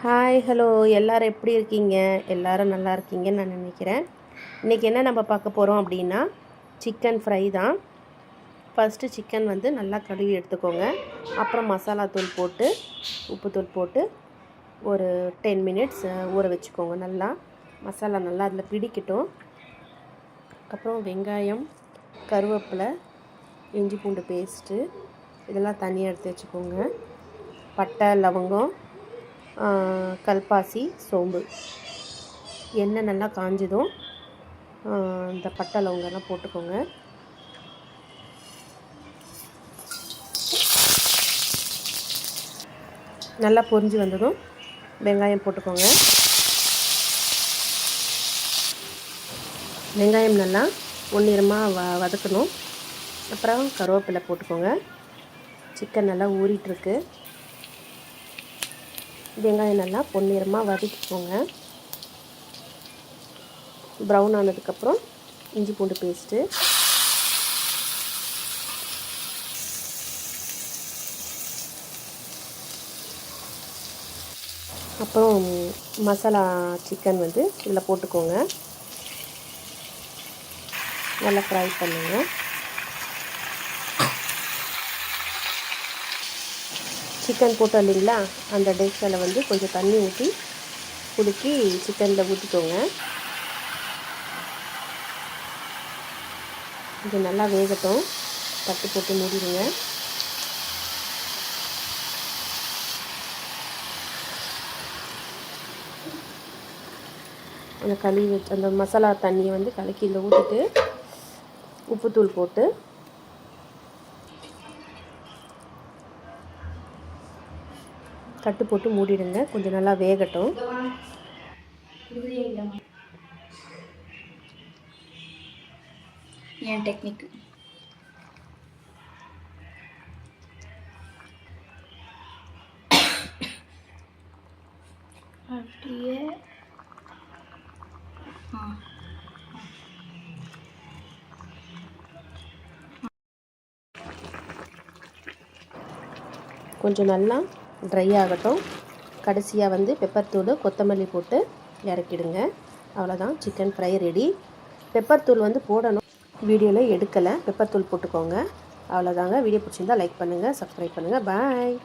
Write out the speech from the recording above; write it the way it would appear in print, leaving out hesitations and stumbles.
Hi hello எல்லோரும் எப்படி இருக்கீங்க? எல்லோரும் நல்லா இருக்கீங்கன்னு நான் நினைக்கிறேன். இன்றைக்கி என்ன நம்ம பார்க்க போகிறோம் அப்படின்னா சிக்கன் ஃப்ரை தான். ஃபஸ்ட்டு சிக்கன் வந்து நல்லா கழுவி எடுத்துக்கோங்க. அப்புறம் மசாலா தூள் போட்டு உப்புத்தூள் போட்டு ஒரு 10 மினிட்ஸ் ஊற வச்சுக்கோங்க. நல்லா மசாலா நல்லா அதில் பிடிக்கட்டும். அப்புறம் வெங்காயம், கருவேப்பிலை, இஞ்சி பூண்டு பேஸ்ட்டு இதெல்லாம் தனியாக எடுத்து வச்சுக்கோங்க. பட்டை, லவங்கம், கல்பாசி, சோம்பு. எண்ணெய் நல்லா காஞ்சதும் இந்த பட்டை லவங்கெல்லாம் போட்டுக்கோங்க. நல்லா பொரிஞ்சு வந்ததும் வெங்காயம் போட்டுக்கோங்க. வெங்காயம் நல்லா பொன்னிறமாக வதக்கணும். அப்புறம் கருவேப்பிலை போட்டுக்கோங்க. சிக்கன் நல்லா ஊறிட்டுருக்கு. வெங்காயம் நல்லா பொன்னிறமாக வதக்கிக்கோங்க. ப்ரௌன் ஆனதுக்கப்புறம் இஞ்சி பூண்டு பேஸ்ட்டு, அப்புறம் மசாலா சிக்கன் வந்து இதில் போட்டுக்கோங்க. நல்லா ஃப்ரை பண்ணுங்கள். சிக்கன் போட்டோம் இல்லைங்களா, அந்த டிஷ்ஷில் வந்து கொஞ்சம் தண்ணி ஊற்றி குலுக்கி சிக்கனில் ஊற்றிக்கோங்க. இது நல்லா வேகட்டும். தட்டு போட்டு மூடிடுங்க. அந்த கழுவி வச்சு அந்த மசாலா தண்ணியை வந்து கலக்கி இதில் ஊற்றிட்டு உப்புத்தூள் போட்டு தட்டு போட்டு மூடிடுங்க. கொஞ்சம் நல்லா வேகட்டும். என் டெக்னிக். அப்படியே கொஞ்சம் நல்லா ட்ரை ஆகட்டும். கடைசியாக வந்து பெப்பர் தூள், கொத்தமல்லி போட்டு இறக்கிடுங்க. அவ்வளோதான், சிக்கன் ஃப்ரை ரெடி. பெப்பர் தூள் வந்து போடணும், வீடியோவில் எடுக்கலை. பெப்பர் தூள் போட்டுக்கோங்க. அவ்வளோதாங்க. வீடியோ பிடிச்சிருந்தால் லைக் பண்ணுங்கள், சப்ஸ்கிரைப் பண்ணுங்கள். பாய்.